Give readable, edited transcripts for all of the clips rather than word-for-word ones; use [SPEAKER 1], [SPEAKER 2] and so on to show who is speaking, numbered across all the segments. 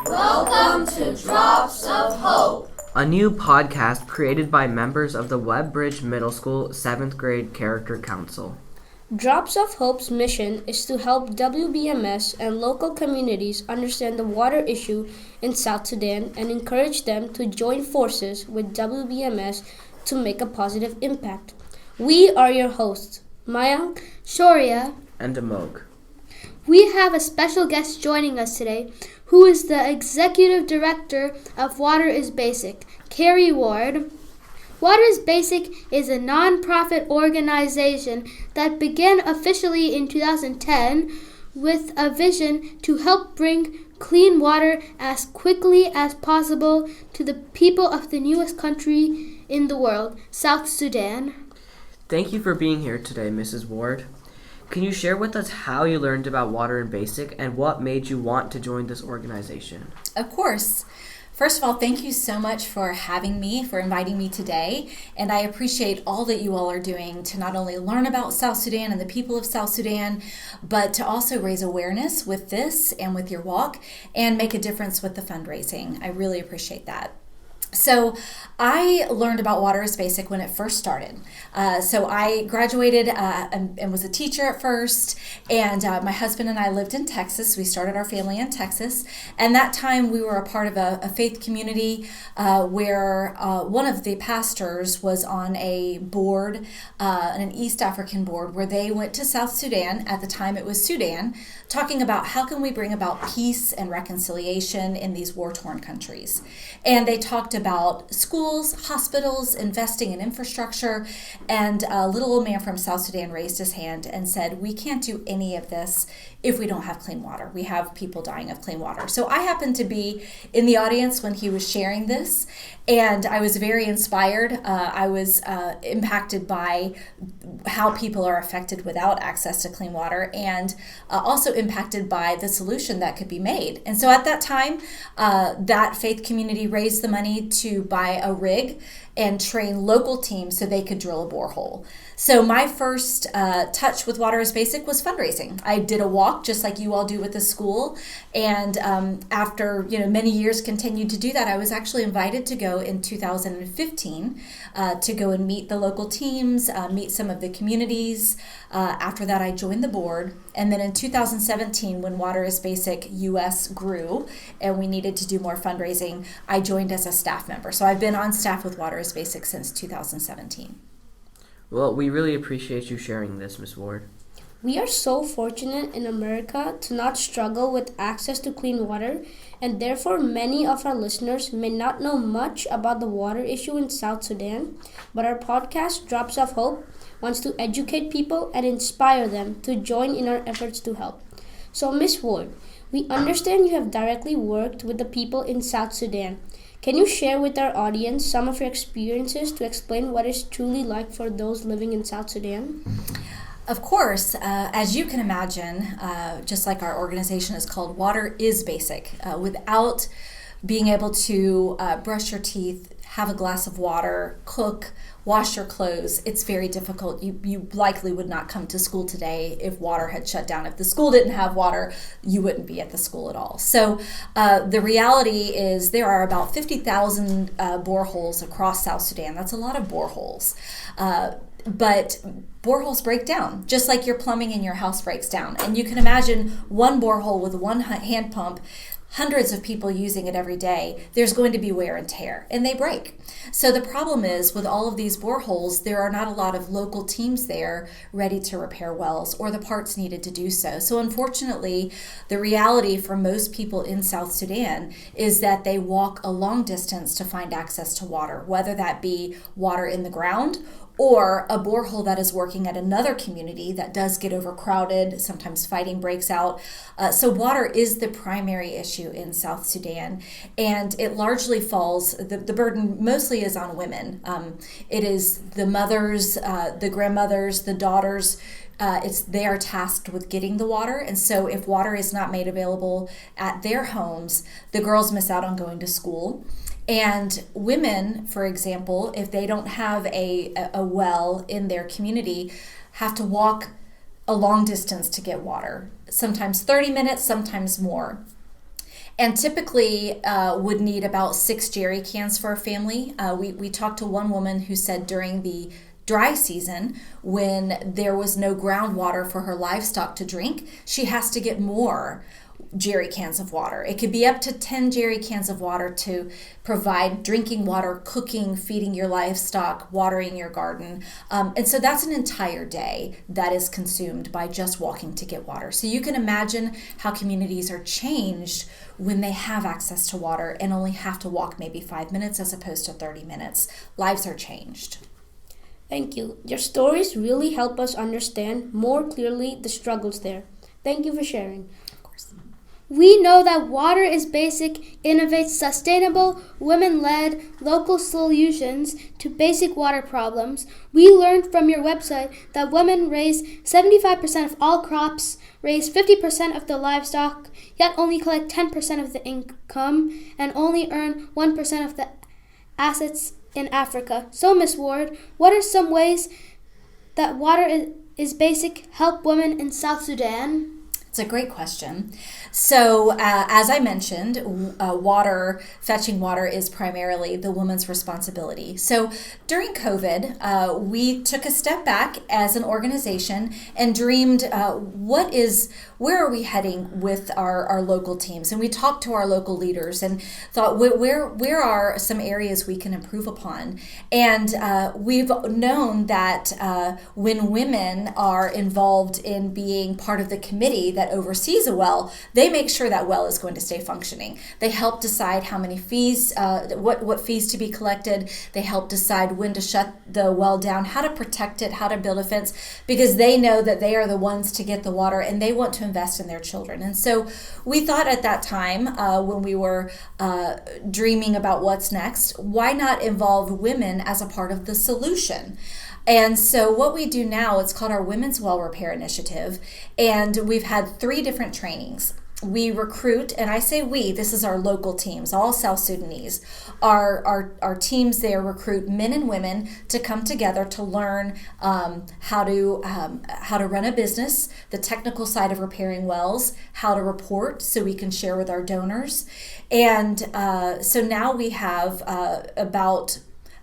[SPEAKER 1] Welcome to Drops of Hope,
[SPEAKER 2] a new podcast created by members of the Webb Bridge Middle School 7th Grade Character Council.
[SPEAKER 3] Drops of Hope's mission is to help WBMS and local communities understand the water issue in South Sudan and encourage them to join forces with WBMS to make a positive impact. We are your hosts, Mayank,
[SPEAKER 4] Shoria,
[SPEAKER 2] and Amog.
[SPEAKER 4] We have a special guest joining us today, who is the Executive Director of Water is Basic, Carrie Ward. Water is Basic is a non-profit organization that began officially in 2010 with a vision to help bring clean water as quickly as possible to the people of the newest country in the world, South Sudan.
[SPEAKER 2] Thank you for being here today, Mrs. Ward. Can you share with us how you learned about Water in Basic and what made you want to join this organization?
[SPEAKER 5] Of course. First of all, thank you so much for having me, for inviting me today. And I appreciate all that you all are doing to not only learn about South Sudan and the people of South Sudan, but to also raise awareness with this and with your walk and make a difference with the fundraising. I really appreciate that. So I learned about Water is Basic when it first started. So I graduated and was a teacher at first, and my husband and I lived in Texas. We started our family in Texas, and that time we were a part of a faith community where one of the pastors was on a board, an East African board, where they went to South Sudan, at the time it was Sudan, talking about how can we bring about peace and reconciliation in these war-torn countries. And they talked about schools, hospitals, investing in infrastructure, and a little old man from South Sudan raised his hand and said, we can't do any of this if we don't have clean water. We have people dying of clean water. So I happened to be in the audience when he was sharing this, and I was very inspired. I was impacted by how people are affected without access to clean water, and also impacted by the solution that could be made. And so at that time, that faith community raised the money to buy a rig and train local teams so they could drill a borehole. So my first touch with Water is Basic was fundraising. I did a walk just like you all do with the school, and after many years continued to do that, I was actually invited to go in 2015 to go and meet the local teams, meet some of the communities. After that, I joined the board, and then in 2017, when Water is Basic US grew and we needed to do more fundraising, I joined as a staff member. So I've been on staff with Water is Basic since 2017.
[SPEAKER 2] Well, we really appreciate you sharing this, Ms. Ward.
[SPEAKER 3] We are so fortunate in America to not struggle with access to clean water, and therefore many of our listeners may not know much about the water issue in South Sudan, but our podcast, Drops of Hope, wants to educate people and inspire them to join in our efforts to help. So, Ms. Ward, we understand you have directly worked with the people in South Sudan. Can you share with our audience some of your experiences to explain what it's truly like for those living in South Sudan?
[SPEAKER 5] Of course, as you can imagine, just like our organization is called, Water is Basic. Without being able to brush your teeth, have a glass of water, cook, wash your clothes, it's very difficult. You likely would not come to school today if water had shut down. If the school didn't have water, you wouldn't be at the school at all. So the reality is there are about 50,000 boreholes across South Sudan. That's a lot of boreholes. But boreholes break down, just like your plumbing in your house breaks down. And you can imagine one borehole with one hand pump, hundreds of people using it every day, there's going to be wear and tear, and they break. So the problem is, with all of these boreholes, there are not a lot of local teams there ready to repair wells or the parts needed to do so. So unfortunately, the reality for most people in South Sudan is that they walk a long distance to find access to water, whether that be water in the ground or a borehole that is working at another community that does get overcrowded. Sometimes fighting breaks out. So water is the primary issue in South Sudan, and it largely falls, the burden mostly is on women. It is the mothers, the grandmothers, the daughters. They are tasked with getting the water, and so if water is not made available at their homes, the girls miss out on going to school. And women, for example, if they don't have a well in their community, have to walk a long distance to get water, sometimes 30 minutes, sometimes more. and typically would need about 6 jerry cans for a family. We talked to one woman who said during the dry season, when there was no groundwater for her livestock to drink, she has to get more jerry cans of water. It could be up to 10 jerry cans of water to provide drinking water, cooking, feeding your livestock, watering your garden. And so that's an entire day that is consumed by just walking to get water. So you can imagine how communities are changed when they have access to water and only have to walk maybe 5 minutes as opposed to 30 minutes. Lives are changed.
[SPEAKER 3] Thank you. Your stories really help us understand more clearly the struggles there. Thank you for sharing.
[SPEAKER 5] Of course.
[SPEAKER 4] We know that Water is Basic innovates sustainable, women-led, local solutions to basic water problems. We learned from your website that women raise 75% of all crops, raise 50% of the livestock, yet only collect 10% of the income, and only earn 1% of the assets in Africa. So, Miss Ward, what are some ways that Water is Basic help women in South Sudan?
[SPEAKER 5] It's a great question. So, as I mentioned, fetching water is primarily the woman's responsibility. So, during COVID, we took a step back as an organization and dreamed, where are we heading with our local teams? And we talked to our local leaders and thought, where are some areas we can improve upon? And we've known that when women are involved in being part of the committee that oversees a well, they make sure that well is going to stay functioning. They help decide how many fees, what fees to be collected. They help decide when to shut the well down, how to protect it, how to build a fence, because they know that they are the ones to get the water and they want to invest in their children. And so we thought at that time, when we were dreaming about what's next, why not involve women as a part of the solution? And so what we do now, it's called our Women's Well Repair Initiative, and we've had 3 different trainings. We recruit, and I say we, this is our local teams, all South Sudanese. Our teams there recruit men and women to come together to learn how to run a business, the technical side of repairing wells, how to report so we can share with our donors. And so now we have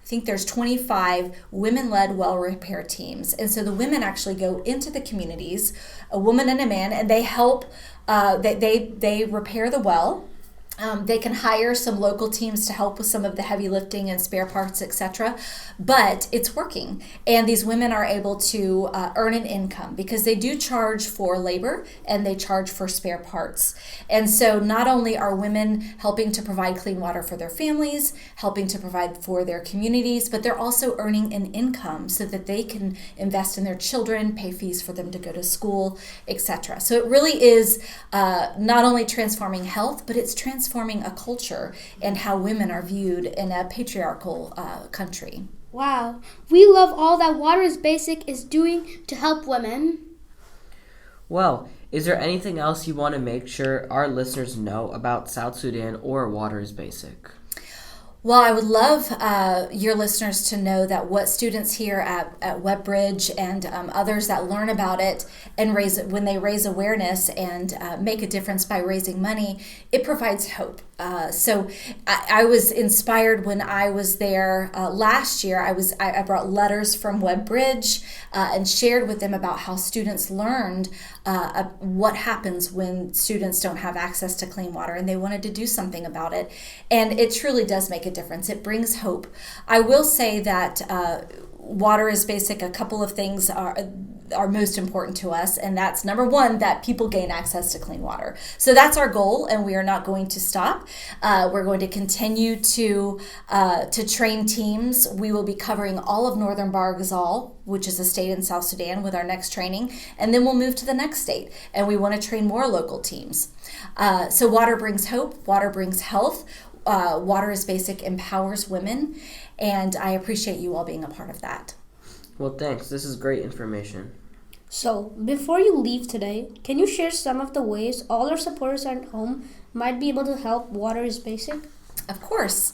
[SPEAKER 5] I think there's 25 women-led well repair teams. And so the women actually go into the communities, a woman and a man, and they help, they repair the well. They can hire some local teams to help with some of the heavy lifting and spare parts, etc. But it's working. And these women are able to earn an income because they do charge for labor and they charge for spare parts. And so not only are women helping to provide clean water for their families, helping to provide for their communities, but they're also earning an income so that they can invest in their children, pay fees for them to go to school, etc. So it really is not only transforming health, but it's transforming a culture and how women are viewed in a patriarchal country.
[SPEAKER 4] Wow. We love all that Water is Basic is doing to help women.
[SPEAKER 2] Well, is there anything else you want to make sure our listeners know about South Sudan or Water is Basic?
[SPEAKER 5] Well, I would love your listeners to know that what students here at Webb Bridge and others that learn about it and when they raise awareness and make a difference by raising money, it provides hope. So I was inspired when I was there last year. I brought letters from Webb Bridge and shared with them about how students learned what happens when students don't have access to clean water, and they wanted to do something about it. And it truly does make a difference. It brings hope. I will say that Water is Basic. A couple of things are most important to us, and that's number one, that people gain access to clean water. So that's our goal, and we are not going to stop. We're going to continue to train teams. We will be covering all of northern Bahr Ghazal, which is a state in South Sudan, with our next training, and then we'll move to the next state, and we want to train more local teams. So water brings hope, water brings health. Water is Basic empowers women, and I appreciate you all being a part of that.
[SPEAKER 2] Well, thanks. This is great information.
[SPEAKER 3] So, before you leave today, can you share some of the ways all our supporters at home might be able to help Water is Basic?
[SPEAKER 5] Of course.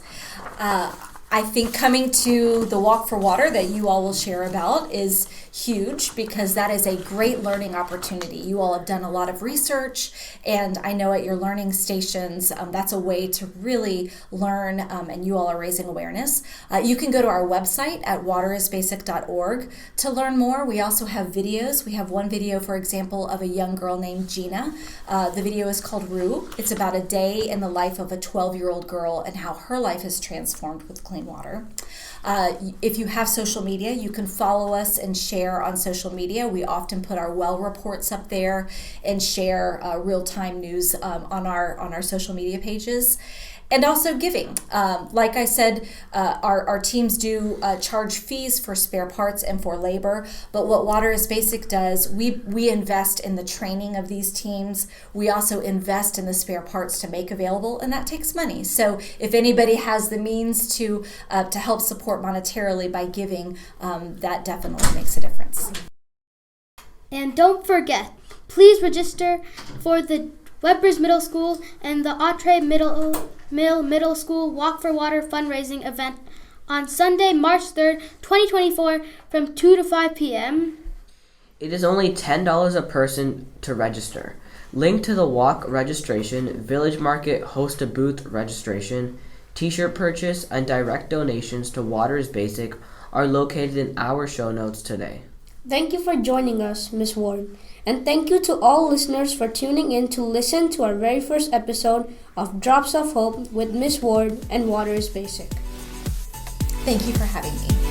[SPEAKER 5] I think coming to the Walk for Water that you all will share about is huge, because that is a great learning opportunity. You all have done a lot of research, and I know at your learning stations, that's a way to really learn, and you all are raising awareness. You can go to our website at waterisbasic.org to learn more. We also have videos. We have one video, for example, of a young girl named Gina. The video is called Rue. It's about a day in the life of a 12-year-old girl and how her life is transformed with clean water. If you have social media, you can follow us and share on social media. We often put our well reports up there and share real-time news on our social media pages. And also giving. Like I said, our teams do charge fees for spare parts and for labor, but what Water is Basic does, we invest in the training of these teams. We also invest in the spare parts to make available, and that takes money. So if anybody has the means to help support monetarily by giving, that definitely makes a difference.
[SPEAKER 4] And don't forget, please register for the Webb Bridge Middle School and the Autre Middle School Walk for Water fundraising event on Sunday, March 3rd, 2024 from 2 to 5 p.m.
[SPEAKER 2] It is only $10 a person to register. Link to the walk registration, Village Market host a booth registration, t-shirt purchase, and direct donations to Water is Basic are located in our show notes today.
[SPEAKER 3] Thank you for joining us, Ms. Ward. And thank you to all listeners for tuning in to listen to our very first episode of Drops of Hope with Ms. Ward and Water is Basic.
[SPEAKER 5] Thank you for having me.